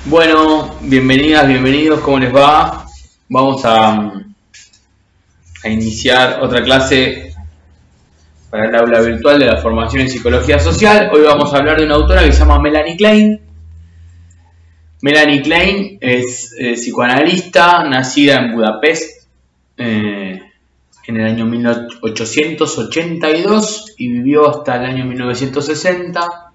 Bueno, bienvenidas, bienvenidos, ¿cómo les va? Vamos a iniciar otra clase para el aula virtual de la formación en psicología social. Hoy vamos a hablar de una autora que se llama Melanie Klein. Melanie Klein es psicoanalista, nacida en Budapest en el año 1882 y vivió hasta el año 1960.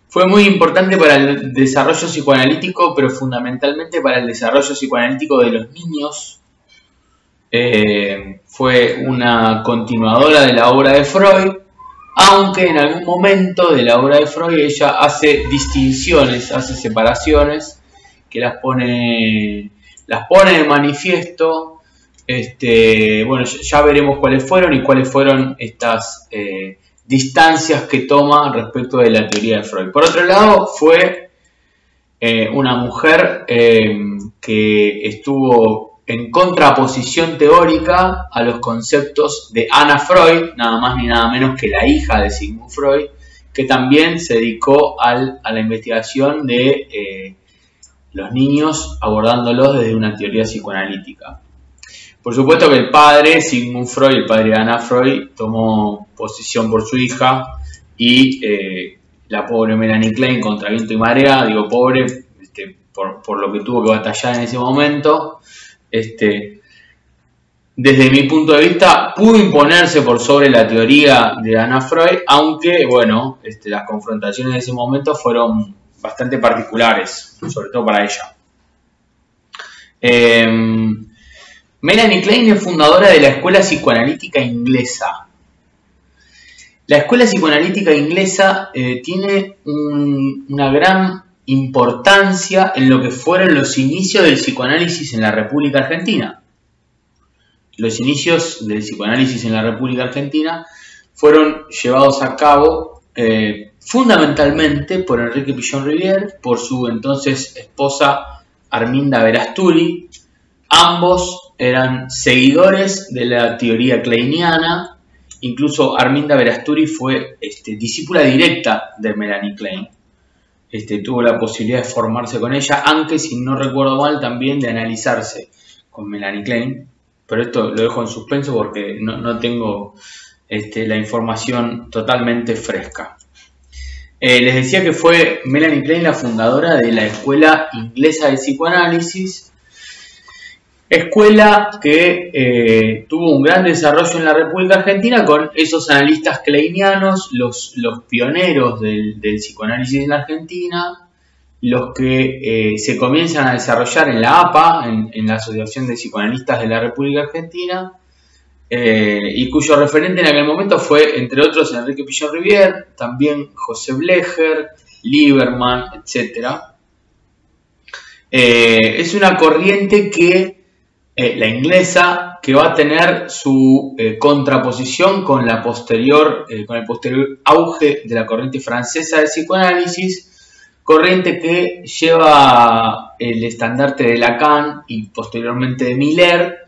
Fue muy importante para el desarrollo psicoanalítico, pero fundamentalmente para el desarrollo psicoanalítico de los niños. Fue una continuadora de la obra de Freud, aunque en algún momento de la obra de Freud ella hace distinciones, hace separaciones, que las pone de manifiesto. Bueno, ya veremos cuáles fueron estas distancias que toma respecto de la teoría de Freud. Por otro lado, fue una mujer que estuvo en contraposición teórica a los conceptos de Anna Freud, nada más ni nada menos que la hija de Sigmund Freud, que también se dedicó a la investigación de los niños, abordándolos desde una teoría psicoanalítica. Por supuesto que el padre, Sigmund Freud, el padre de Anna Freud, tomó posición por su hija y la pobre Melanie Klein, contra viento y marea, digo pobre, por lo que tuvo que batallar en ese momento, desde mi punto de vista, pudo imponerse por sobre la teoría de Anna Freud, aunque, bueno, las confrontaciones de ese momento fueron bastante particulares, sobre todo para ella. Melanie Klein es fundadora de la Escuela Psicoanalítica Inglesa. La Escuela Psicoanalítica Inglesa tiene una gran importancia en lo que fueron los inicios del psicoanálisis en la República Argentina. Los inicios del psicoanálisis en la República Argentina fueron llevados a cabo fundamentalmente por Enrique Pillon Rivière, por su entonces esposa Arminda Verasturi. Ambos eran seguidores de la teoría kleiniana. Incluso Arminda Verasturi fue discípula directa de Melanie Klein. Tuvo la posibilidad de formarse con ella, aunque si no recuerdo mal también de analizarse con Melanie Klein. Pero esto lo dejo en suspenso porque no tengo la información totalmente fresca. Les decía que fue Melanie Klein la fundadora de la Escuela Inglesa de Psicoanálisis. Escuela que tuvo un gran desarrollo en la República Argentina con esos analistas kleinianos, los pioneros del psicoanálisis en la Argentina, los que se comienzan a desarrollar en la APA, en la Asociación de Psicoanalistas de la República Argentina, y cuyo referente en aquel momento fue, entre otros, Enrique Pillon Rivière, también José Blecher, Lieberman, etc. Es una corriente que la inglesa, que va a tener su contraposición con el posterior auge de la corriente francesa de psicoanálisis, corriente que lleva el estandarte de Lacan y posteriormente de Miller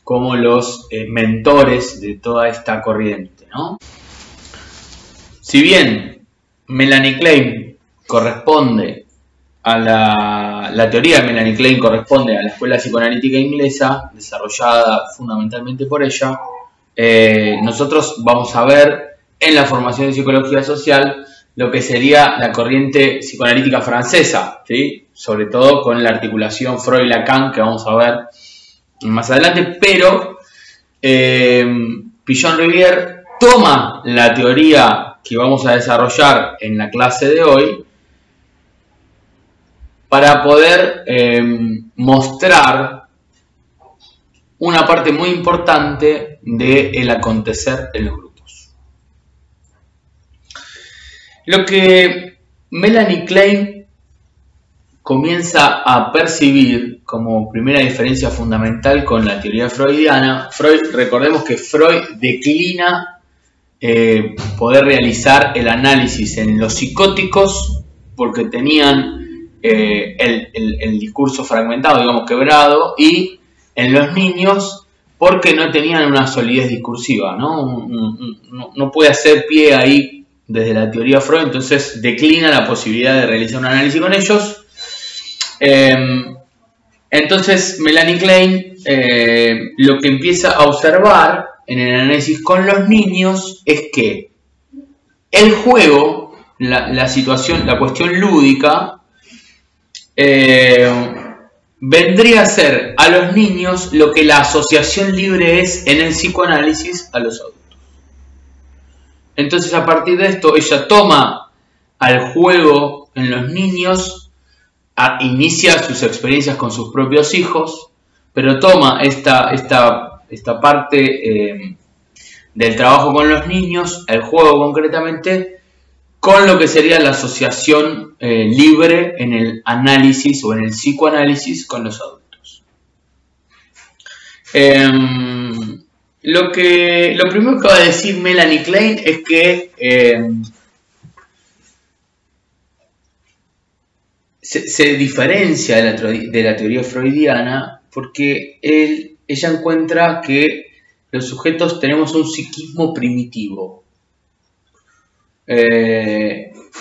como los mentores de toda esta corriente, ¿no? Si bien Melanie Klein corresponde a la teoría de Melanie Klein corresponde a la Escuela Psicoanalítica Inglesa, desarrollada fundamentalmente por ella, nosotros vamos a ver en la formación de psicología social lo que sería la corriente psicoanalítica francesa, ¿sí? Sobre todo con la articulación Freud-Lacan que vamos a ver más adelante, pero Pillon Rivière toma la teoría que vamos a desarrollar en la clase de hoy para poder mostrar una parte muy importante del acontecer en los grupos. Lo que Melanie Klein comienza a percibir como primera diferencia fundamental con la teoría freudiana, recordemos que Freud declina poder realizar el análisis en los psicóticos porque tenían el discurso fragmentado, digamos quebrado, y en los niños porque no tenían una solidez discursiva, ¿no? No puede hacer pie ahí desde la teoría Freud, entonces declina la posibilidad de realizar un análisis con ellos. Entonces Melanie Klein lo que empieza a observar en el análisis con los niños es que el juego, la situación, la cuestión lúdica, vendría a ser a los niños lo que la asociación libre es en el psicoanálisis a los adultos. Entonces, a partir de esto, ella toma al juego en los niños, inicia sus experiencias con sus propios hijos, pero toma esta parte del trabajo con los niños, el juego concretamente, con lo que sería la asociación libre en el análisis o en el psicoanálisis con los adultos. Lo primero que va a decir Melanie Klein es que se diferencia de la teoría freudiana porque ella encuentra que los sujetos tenemos un psiquismo primitivo.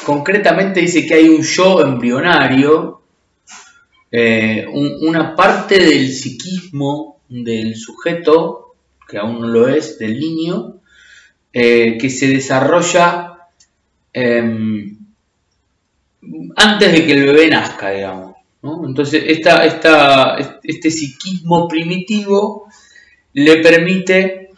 Concretamente dice que hay un yo embrionario, una parte del psiquismo del sujeto, que aún no lo es, del niño, que se desarrolla antes de que el bebé nazca, digamos, ¿no? Entonces este psiquismo primitivo le permite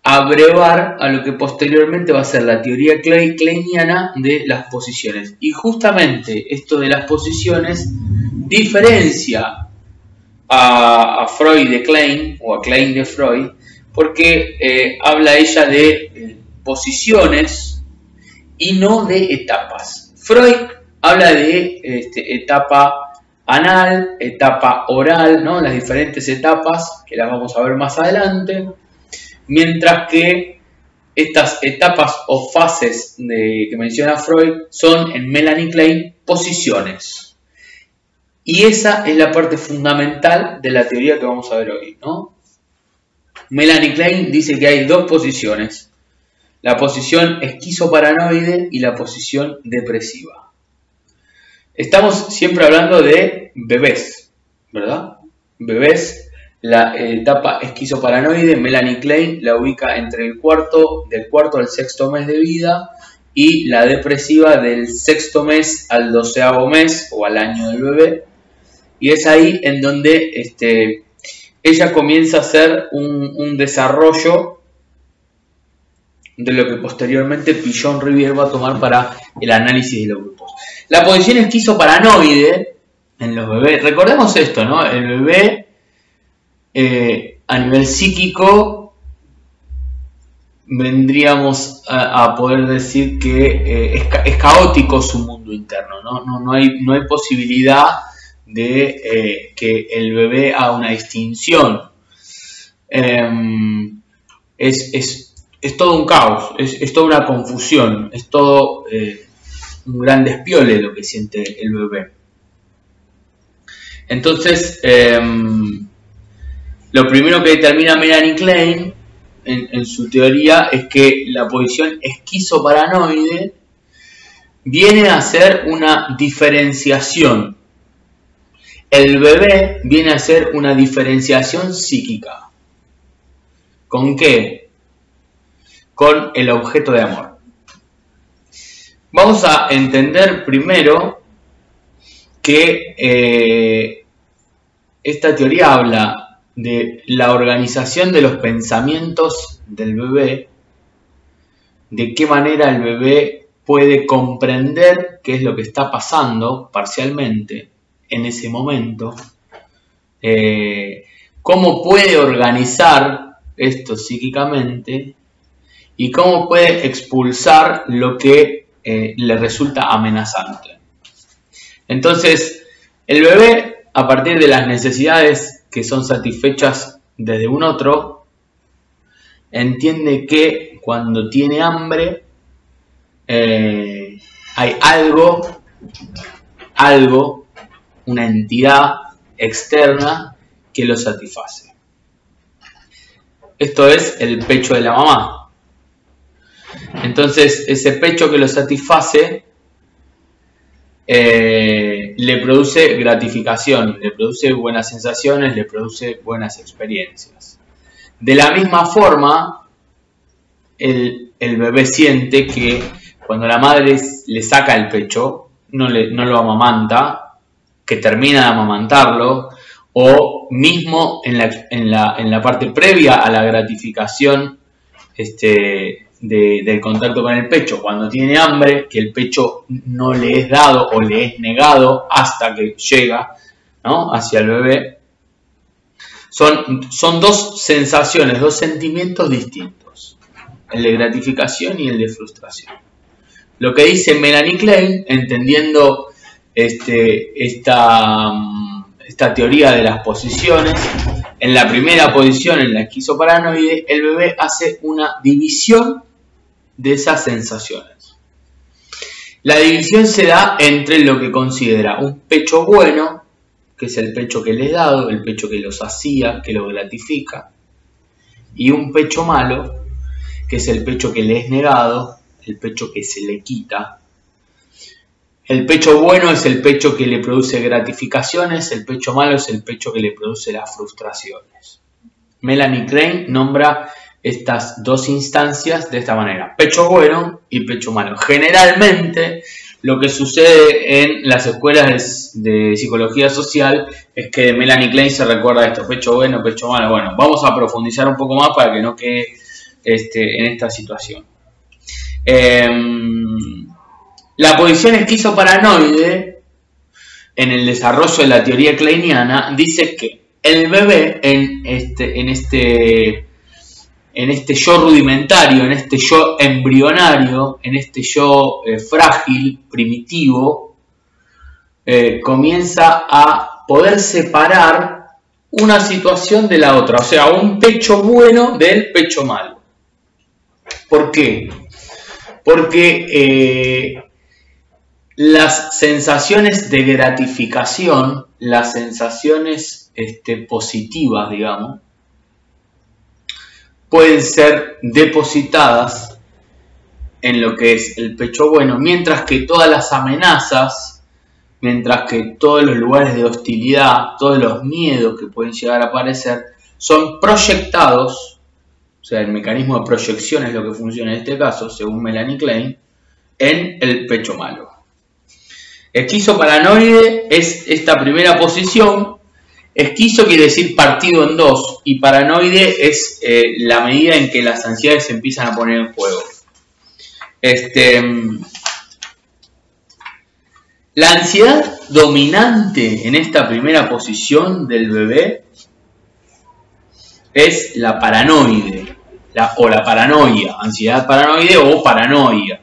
abrevar a lo que posteriormente va a ser la teoría kleiniana de las posiciones. Y justamente esto de las posiciones diferencia a Freud de Klein, o a Klein de Freud, porque habla ella de posiciones y no de etapas. Freud habla de etapa anal, etapa oral, ¿no? Las diferentes etapas, que las vamos a ver más adelante. Mientras que estas etapas o fases que menciona Freud son en Melanie Klein posiciones. Y esa es la parte fundamental de la teoría que vamos a ver hoy, ¿no? Melanie Klein dice que hay dos posiciones: la posición esquizoparanoide y la posición depresiva. Estamos siempre hablando de bebés, ¿verdad? Bebés. La etapa esquizoparanoide, Melanie Klein la ubica entre del cuarto al sexto mes de vida, y la depresiva del sexto mes al 12º mes o al año del bebé. Y es ahí en donde ella comienza a hacer un desarrollo de lo que posteriormente Pillon-Rivière va a tomar para el análisis de los grupos. La posición esquizoparanoide en los bebés, recordemos esto, ¿no? El bebé a nivel psíquico vendríamos a poder decir que es caótico su mundo interno, ¿no? No hay posibilidad de que el bebé haga una distinción. Es todo un caos, es toda una confusión, es todo un gran despiole lo que siente el bebé. Entonces, lo primero que determina Melanie Klein en su teoría es que la posición esquizoparanoide viene a ser una diferenciación. El bebé viene a ser una diferenciación psíquica. ¿Con qué? Con el objeto de amor. Vamos a entender primero que esta teoría habla de la organización de los pensamientos del bebé, de qué manera el bebé puede comprender qué es lo que está pasando parcialmente en ese momento, cómo puede organizar esto psíquicamente y cómo puede expulsar lo que le resulta amenazante. Entonces, el bebé, a partir de las necesidades que son satisfechas desde un otro, entiende que cuando tiene hambre hay algo, una entidad externa que lo satisface. Esto es el pecho de la mamá. Entonces ese pecho que lo satisface le produce gratificación, le produce buenas sensaciones, le produce buenas experiencias. De la misma forma, el bebé siente que cuando la madre le saca el pecho, no lo amamanta, que termina de amamantarlo, o mismo en la parte previa a la gratificación del contacto con el pecho, cuando tiene hambre, que el pecho no le es dado o le es negado hasta que llega, ¿no?, hacia el bebé. Son dos sensaciones, dos sentimientos distintos, el de gratificación y el de frustración. Lo que dice Melanie Klein, entendiendo esta teoría de las posiciones, en la primera posición, en la esquizoparanoide, el bebé hace una división de esas sensaciones. La división se da entre lo que considera un pecho bueno, que es el pecho que le es dado, el pecho que lo sacía, que lo gratifica, y un pecho malo, que es el pecho que le es negado, el pecho que se le quita. El pecho bueno es el pecho que le produce gratificaciones, el pecho malo es el pecho que le produce las frustraciones. Melanie Klein nombra estas dos instancias de esta manera: pecho bueno y pecho malo. Generalmente lo que sucede en las escuelas de psicología social es que de Melanie Klein se recuerda esto: pecho bueno, pecho malo. Bueno, vamos a profundizar un poco más para que no quede en esta situación. La posición esquizoparanoide, en el desarrollo de la teoría kleiniana, dice que el bebé en este yo rudimentario, en este yo embrionario, en este yo frágil, primitivo, comienza a poder separar una situación de la otra, o sea, un pecho bueno del pecho malo. ¿Por qué? Porque las sensaciones de gratificación, las sensaciones positivas, digamos, pueden ser depositadas en lo que es el pecho bueno, mientras que todas las amenazas, mientras que todos los lugares de hostilidad, todos los miedos que pueden llegar a aparecer, son proyectados, o sea, el mecanismo de proyección es lo que funciona en este caso, según Melanie Klein, en el pecho malo. Esquizoparanoide es esta primera posición. Esquizo quiere decir partido en dos, y paranoide es la medida en que las ansiedades se empiezan a poner en juego. La ansiedad dominante en esta primera posición del bebé es la paranoide, o la paranoia, ansiedad paranoide o paranoia,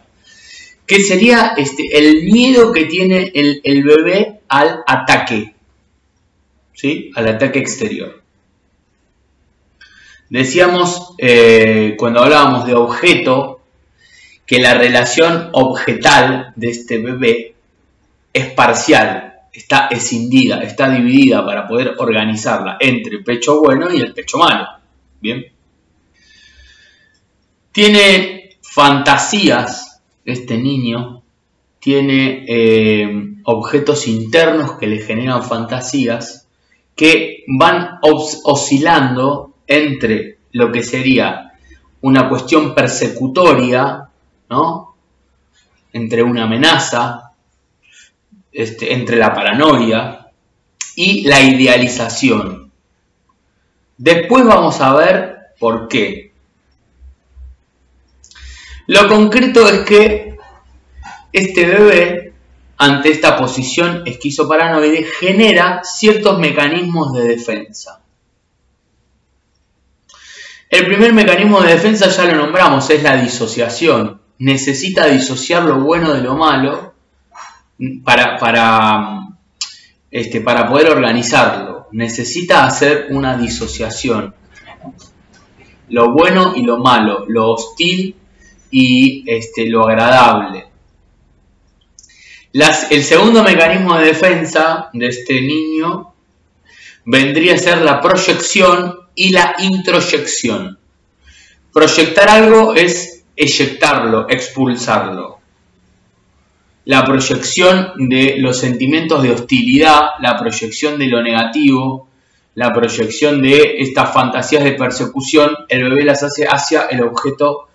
que sería el miedo que tiene el bebé al ataque, ¿sí?, al ataque exterior. Decíamos cuando hablábamos de objeto que la relación objetal de este bebé es parcial, está escindida, está dividida para poder organizarla entre el pecho bueno y el pecho malo. Bien. Tiene fantasías este niño, tiene objetos internos que le generan fantasías que van oscilando entre lo que sería una cuestión persecutoria, ¿no?, entre una amenaza, entre la paranoia y la idealización. Después vamos a ver por qué. Lo concreto es que este bebé, ante esta posición esquizoparanoide, genera ciertos mecanismos de defensa. El primer mecanismo de defensa ya lo nombramos, es la disociación. Necesita disociar lo bueno de lo malo para poder organizarlo. Necesita hacer una disociación. Lo bueno y lo malo, lo hostil y lo agradable. El segundo mecanismo de defensa de este niño vendría a ser la proyección y la introyección. Proyectar algo es eyectarlo, expulsarlo. La proyección de los sentimientos de hostilidad, la proyección de lo negativo, la proyección de estas fantasías de persecución, el bebé las hace hacia el objeto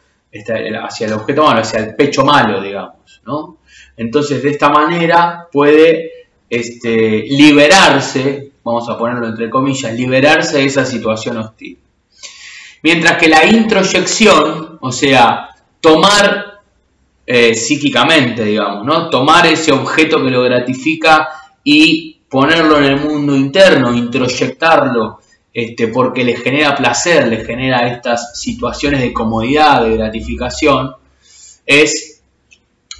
malo, hacia el pecho malo, digamos, ¿no? Entonces, de esta manera puede liberarse, vamos a ponerlo entre comillas, liberarse de esa situación hostil. Mientras que la introyección, o sea, tomar psíquicamente, digamos, ¿no? Tomar ese objeto que lo gratifica y ponerlo en el mundo interno, introyectarlo, porque le genera placer, le genera estas situaciones de comodidad, de gratificación, es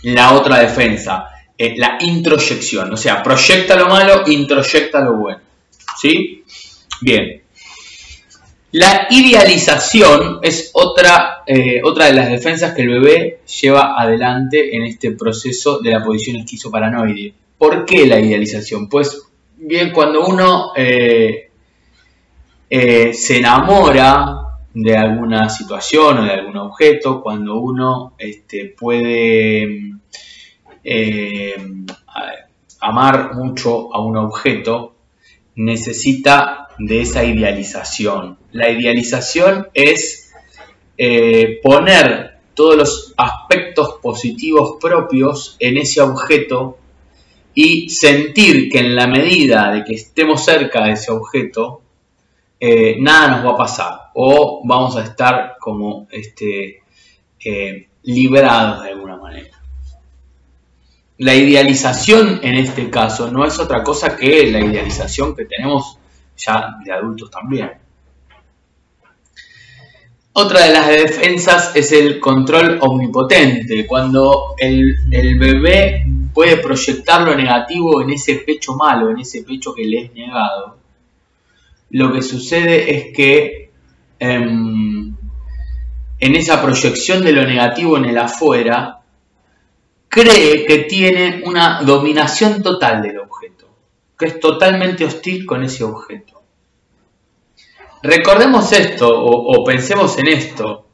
la otra defensa, la introyección. O sea, proyecta lo malo, introyecta lo bueno. ¿Sí? Bien. La idealización es otra de las defensas que el bebé lleva adelante en este proceso de la posición esquizoparanoide. ¿Por qué la idealización? Pues bien, cuando uno se enamora de alguna situación o de algún objeto, cuando uno puede amar mucho a un objeto, necesita de esa idealización. La idealización es poner todos los aspectos positivos propios en ese objeto y sentir que en la medida de que estemos cerca de ese objeto, nada nos va a pasar o vamos a estar como liberados de alguna manera. La idealización en este caso no es otra cosa que la idealización que tenemos ya de adultos también. Otra de las defensas es el control omnipotente, cuando el bebé puede proyectar lo negativo en ese pecho malo, en ese pecho que le es negado. Lo que sucede es que en esa proyección de lo negativo en el afuera, cree que tiene una dominación total del objeto, que es totalmente hostil con ese objeto. Recordemos esto o pensemos en esto.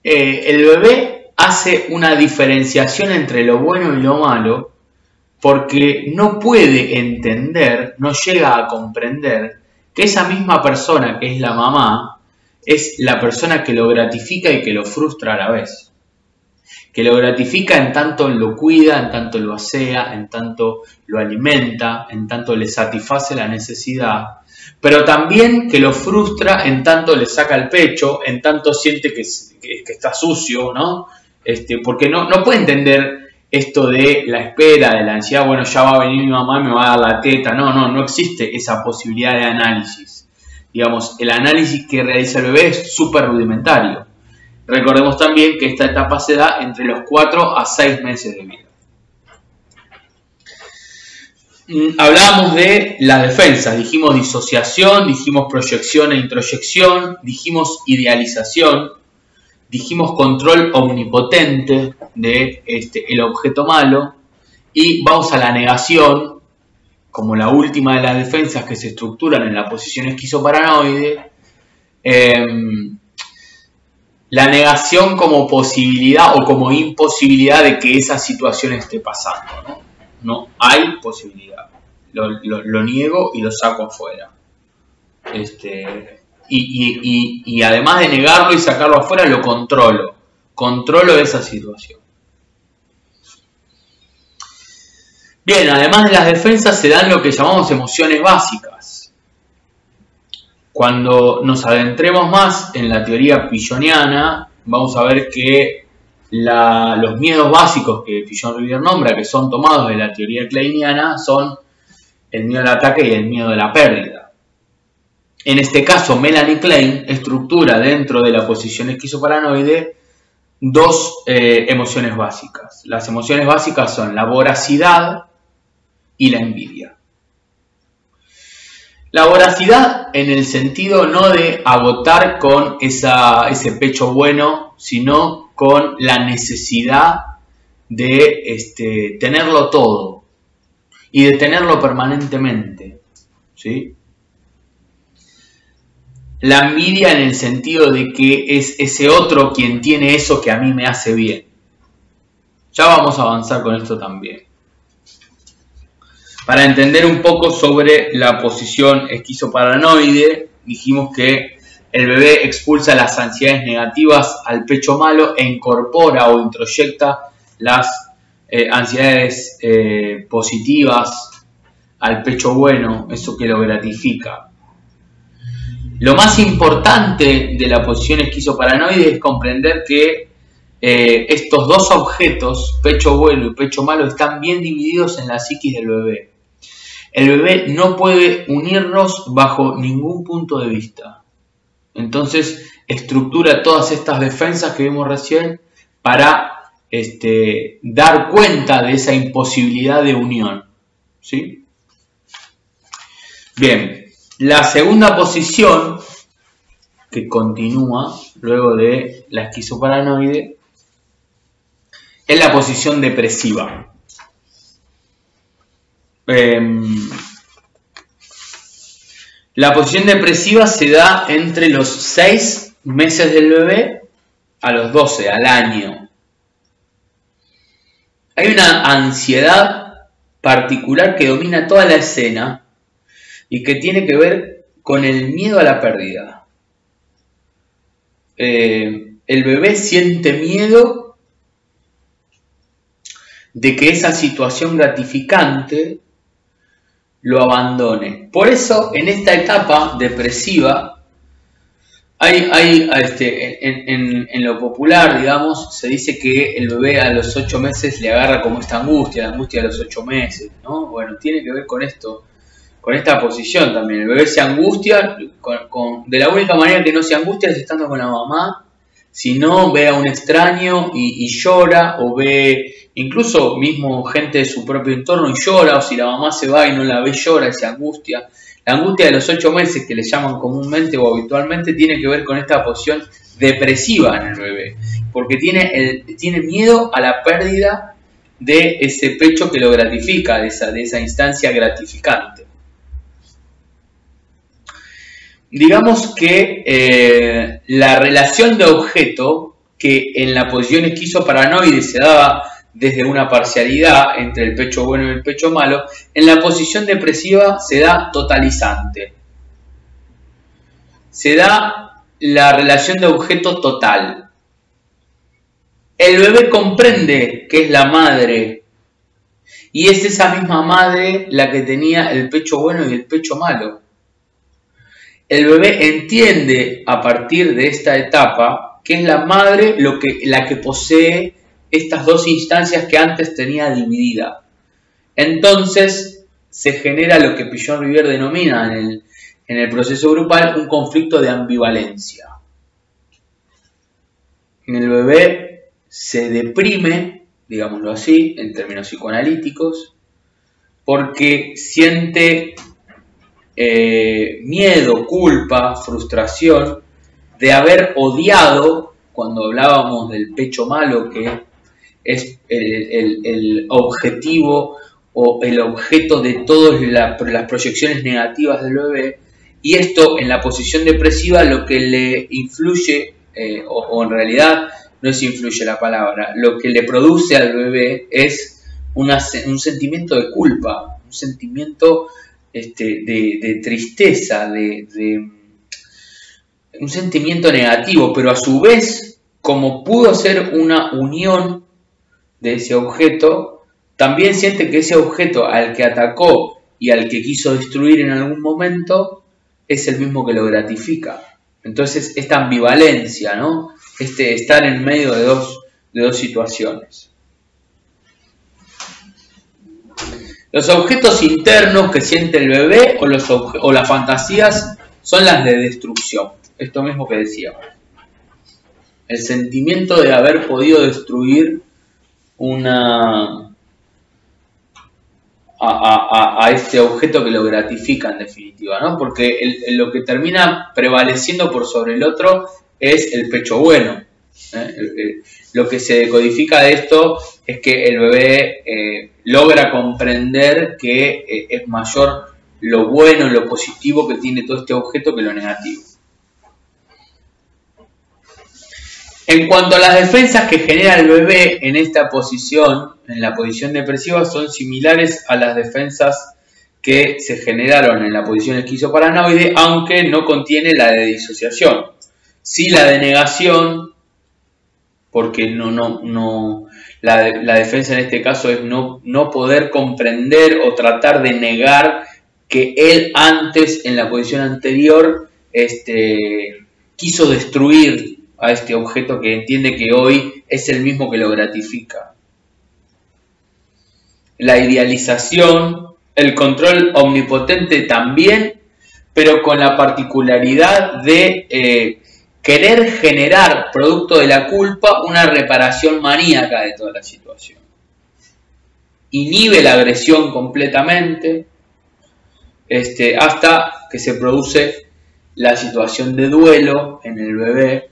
El bebé hace una diferenciación entre lo bueno y lo malo porque no puede entender, no llega a comprender que esa misma persona que es la mamá es la persona que lo gratifica y que lo frustra a la vez. Que lo gratifica en tanto lo cuida, en tanto lo asea, en tanto lo alimenta, en tanto le satisface la necesidad, pero también que lo frustra en tanto le saca el pecho, en tanto siente que está sucio, ¿no? Porque no puede entender esto de la espera, de la ansiedad, bueno, ya va a venir mi mamá y me va a dar la teta. No existe esa posibilidad de análisis. Digamos, el análisis que realiza el bebé es súper rudimentario. Recordemos también que esta etapa se da entre los 4 a 6 meses de vida. Hablábamos de las defensas, dijimos disociación, dijimos proyección e introyección, dijimos idealización, dijimos control omnipotente de el objeto malo y vamos a la negación, como la última de las defensas que se estructuran en la posición esquizoparanoide. La negación como posibilidad o como imposibilidad de que esa situación esté pasando, no hay posibilidad. Lo niego y lo saco afuera. Y además de negarlo y sacarlo afuera, lo controlo. Controlo esa situación. Bien, además de las defensas se dan lo que llamamos emociones básicas. Cuando nos adentremos más en la teoría pilloniana, vamos a ver que los miedos básicos que Pillon-Rivière nombra, que son tomados de la teoría kleiniana, son el miedo al ataque y el miedo a la pérdida. En este caso, Melanie Klein estructura dentro de la posición esquizoparanoide dos emociones básicas. Las emociones básicas son la voracidad y la envidia. La voracidad en el sentido no de agotar con ese pecho bueno, sino con la necesidad de tenerlo todo y de tenerlo permanentemente, ¿sí? la envidia en el sentido de que es ese otro quien tiene eso que a mí me hace bien. Ya vamos a avanzar con esto también. Para entender un poco sobre la posición esquizoparanoide, dijimos que el bebé expulsa las ansiedades negativas al pecho malo e incorpora o introyecta las ansiedades positivas al pecho bueno, eso que lo gratifica. Lo más importante de la posición esquizoparanoide es comprender que estos dos objetos, pecho bueno y pecho malo, están bien divididos en la psiquis del bebé. El bebé no puede unirlos bajo ningún punto de vista. Entonces estructura todas estas defensas que vimos recién para dar cuenta de esa imposibilidad de unión, ¿sí? Bien, la segunda posición que continúa luego de la esquizoparanoide es la posición depresiva. La posición depresiva se da entre los 6 meses del bebé a los 12, al año. Hay una ansiedad particular que domina toda la escena y que tiene que ver con el miedo a la pérdida. El bebé siente miedo de que esa situación gratificante lo abandone. Por eso, en esta etapa depresiva, en lo popular, digamos, se dice que el bebé a los 8 meses le agarra como esta angustia, la angustia de los 8 meses, ¿no? Bueno, tiene que ver con esto, con esta posición también. El bebé se angustia, de la única manera que no se angustia es estando con la mamá. Si no, ve a un extraño y llora, o ve incluso mismo gente de su propio entorno y llora, o si la mamá se va y no la ve, llora y se angustia. La angustia de los 8 meses, que le llaman comúnmente o habitualmente, tiene que ver con esta posición depresiva en el bebé, porque tiene miedo a la pérdida de ese pecho que lo gratifica, de esa instancia gratificante. Digamos que la relación de objeto, que en la posición esquizoparanoide se daba desde una parcialidad entre el pecho bueno y el pecho malo, en la posición depresiva se da totalizante. Se da la relación de objeto total. El bebé comprende que es la madre y es esa misma madre la que tenía el pecho bueno y el pecho malo. El bebé entiende a partir de esta etapa que es la madre la que posee estas dos instancias que antes tenía dividida. Entonces se genera lo que Pillon-Rivière denomina en el proceso grupal un conflicto de ambivalencia. En el bebé se deprime, digámoslo así, en términos psicoanalíticos, porque siente miedo, culpa, frustración de haber odiado, cuando hablábamos del pecho malo, que es el objetivo o el objeto de todas las proyecciones negativas del bebé, y esto en la posición depresiva lo que le influye, o en realidad no es influye la palabra, lo que le produce al bebé es un sentimiento de culpa, un sentimiento de tristeza, un sentimiento negativo, pero a su vez, como pudo ser una unión de ese objeto, también siente que ese objeto al que atacó y al que quiso destruir en algún momento es el mismo que lo gratifica. Entonces, esta ambivalencia, ¿no? Estar en medio de dos situaciones. Los objetos internos que siente el bebé o las fantasías son las de destrucción. Esto mismo que decíamos. El sentimiento de haber podido destruir a este objeto que lo gratifica en definitiva, ¿no? Porque lo que termina prevaleciendo por sobre el otro es el pecho bueno. Lo que se decodifica de esto es que el bebé logra comprender que es mayor lo bueno, lo positivo que tiene todo este objeto que lo negativo. En cuanto a las defensas que genera el bebé en esta posición, en la posición depresiva, son similares a las defensas que se generaron en la posición esquizoparanoide, aunque no contiene la de disociación. Sí la de negación, porque la defensa en este caso es no poder comprender o tratar de negar que él antes, en la posición anterior, quiso destruir a este objeto que entiende que hoy es el mismo que lo gratifica. La idealización, el control omnipotente también, pero con la particularidad de querer generar, producto de la culpa, una reparación maníaca de toda la situación. Inhibe la agresión completamente, hasta que se produce la situación de duelo en el bebé,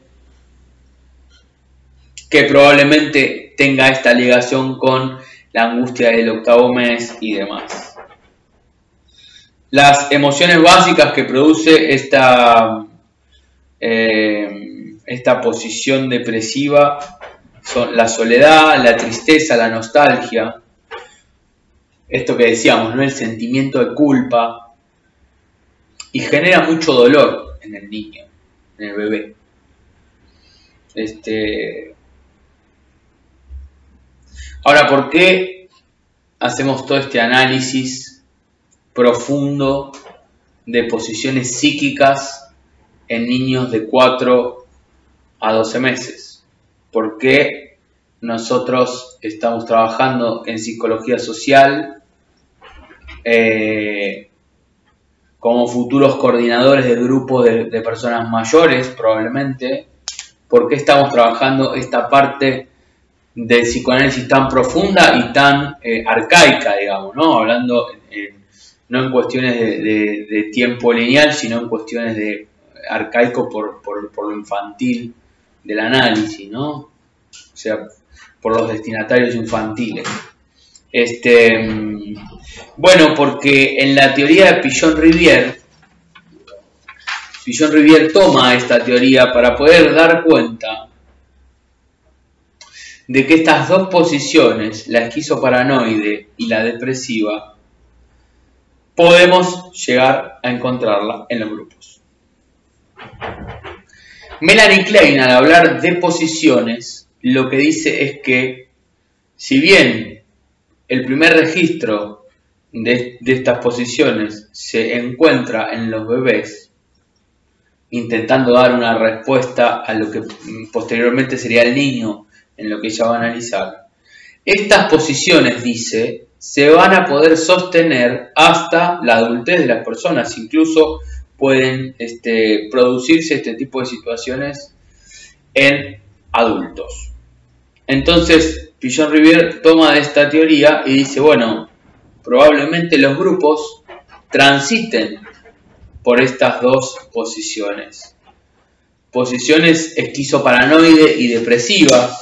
que probablemente tenga esta ligación con la angustia del octavo mes y demás. Las emociones básicas que produce esta posición depresiva son la soledad, la tristeza, la nostalgia, esto que decíamos, ¿no? El sentimiento de culpa, y genera mucho dolor en el niño, en el bebé. Ahora, ¿por qué hacemos todo este análisis profundo de posiciones psíquicas en niños de 4 a 12 meses? ¿Por qué nosotros estamos trabajando en psicología social como futuros coordinadores del grupo de personas mayores, probablemente? ¿Por qué estamos trabajando esta parte del psicoanálisis tan profunda y tan arcaica, digamos, ¿no? Hablando no en cuestiones de tiempo lineal, sino en cuestiones de arcaico por lo infantil del análisis, ¿no? O sea, por los destinatarios infantiles. Bueno, porque en la teoría de Pigeon-Rivière toma esta teoría para poder dar cuenta de que estas dos posiciones, la esquizoparanoide y la depresiva, podemos llegar a encontrarla en los grupos. Melanie Klein, al hablar de posiciones, lo que dice es que, si bien el primer registro de estas posiciones se encuentra en los bebés, intentando dar una respuesta a lo que posteriormente sería el niño, en lo que ella va a analizar, estas posiciones, dice, se van a poder sostener hasta la adultez de las personas. Incluso pueden producirse este tipo de situaciones en adultos. Entonces, Pigeon-Rivière toma de esta teoría y dice, bueno, probablemente los grupos transiten por estas dos posiciones. Posiciones esquizoparanoide y depresiva.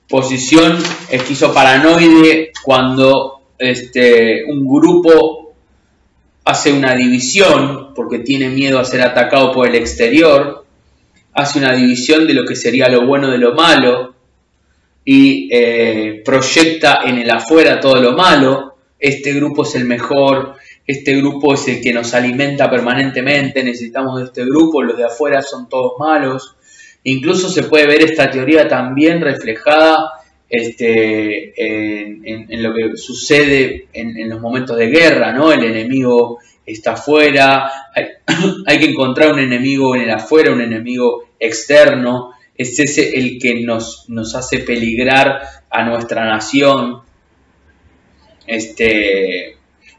Posición esquizoparanoide cuando un grupo hace una división porque tiene miedo a ser atacado por el exterior, hace una división de lo que sería lo bueno de lo malo y proyecta en el afuera todo lo malo. Este grupo es el mejor, este grupo es el que nos alimenta permanentemente, necesitamos de este grupo, los de afuera son todos malos. Incluso se puede ver esta teoría también reflejada en lo que sucede en los momentos de guerra, ¿no? El enemigo está afuera, hay que encontrar un enemigo en el afuera, un enemigo externo. Es ese el que nos hace peligrar a nuestra nación.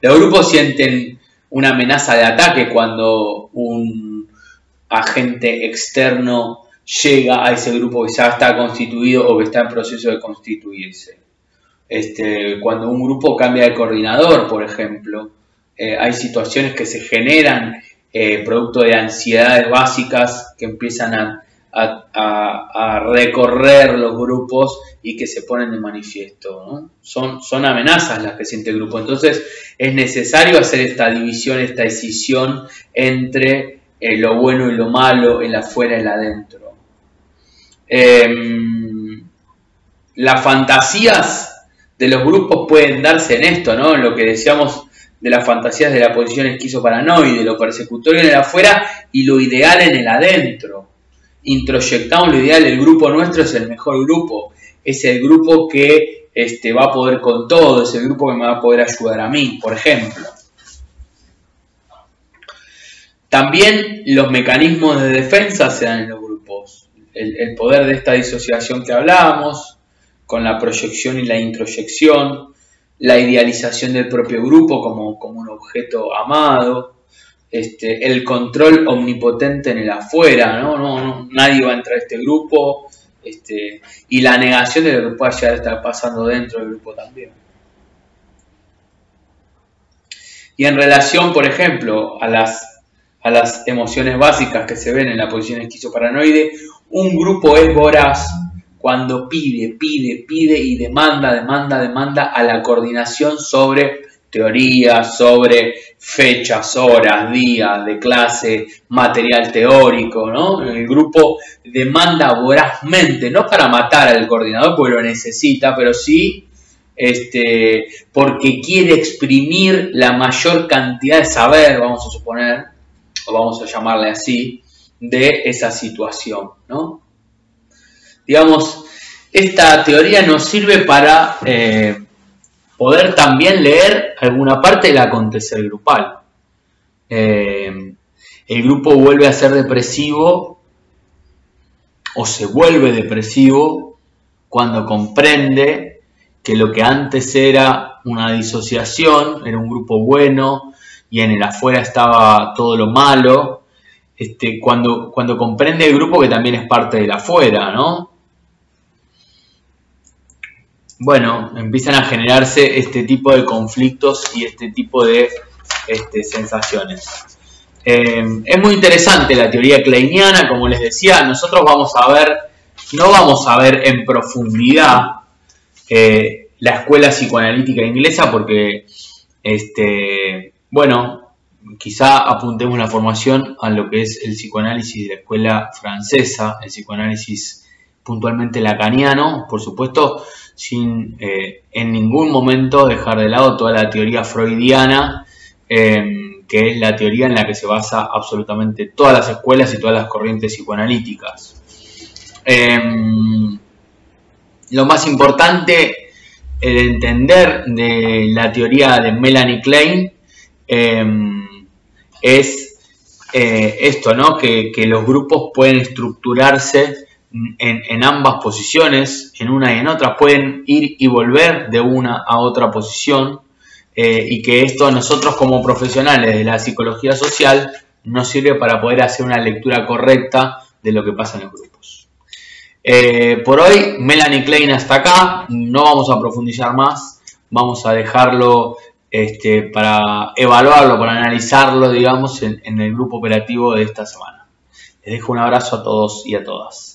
Los grupos sienten una amenaza de ataque cuando un agente externo llega a ese grupo que ya está constituido o que está en proceso de constituirse. Cuando un grupo cambia de coordinador, por ejemplo, hay situaciones que se generan producto de ansiedades básicas que empiezan a recorrer los grupos y que se ponen de manifiesto, ¿no? Son amenazas las que siente el grupo. Entonces es necesario hacer esta división, esta escisión entre lo bueno y lo malo, el afuera y el adentro. Las fantasías de los grupos pueden darse en esto, ¿no? En lo que decíamos de las fantasías de la posición esquizoparanoide, lo persecutorio en el afuera y lo ideal en el adentro. Introyectamos lo ideal, el grupo nuestro es el mejor grupo, es el grupo que va a poder con todo, es el grupo que me va a poder ayudar a mí, por ejemplo. También los mecanismos de defensa se dan en los grupos. El poder de esta disociación que hablábamos, con la proyección y la introyección, la idealización del propio grupo como un objeto amado, el control omnipotente en el afuera, ¿no? Nadie va a entrar a este grupo, y la negación de lo que pueda llegar a estar pasando dentro del grupo también. Y en relación, por ejemplo, a las emociones básicas que se ven en la posición esquizoparanoide, un grupo es voraz cuando pide y demanda a la coordinación sobre teorías, sobre fechas, horas, días de clase, material teórico, ¿no? El grupo demanda vorazmente, no para matar al coordinador porque lo necesita, pero sí porque quiere exprimir la mayor cantidad de saber, vamos a suponer, o vamos a llamarle así, de esa situación, ¿no? Digamos, esta teoría nos sirve para poder también leer alguna parte del acontecer grupal. El grupo vuelve a ser depresivo o se vuelve depresivo cuando comprende que lo que antes era una disociación, era un grupo bueno y en el afuera estaba todo lo malo, cuando comprende el grupo que también es parte del afuera, ¿no? Bueno, empiezan a generarse este tipo de conflictos y este tipo de sensaciones. Es muy interesante la teoría kleiniana, como les decía, nosotros no vamos a ver en profundidad la escuela psicoanalítica inglesa porque, bueno, quizá apuntemos la formación a lo que es el psicoanálisis de la escuela francesa, el psicoanálisis puntualmente lacaniano, por supuesto, sin en ningún momento dejar de lado toda la teoría freudiana, que es la teoría en la que se basa absolutamente todas las escuelas y todas las corrientes psicoanalíticas. Lo más importante, el entender de la teoría de Melanie Klein, es esto, ¿no? Que los grupos pueden estructurarse en ambas posiciones, en una y en otra, pueden ir y volver de una a otra posición, y que esto a nosotros como profesionales de la psicología social nos sirve para poder hacer una lectura correcta de lo que pasa en los grupos. Por hoy, Melanie Klein hasta acá, no vamos a profundizar más, vamos a dejarlo para evaluarlo, para analizarlo, digamos, en el grupo operativo de esta semana. Les dejo un abrazo a todos y a todas.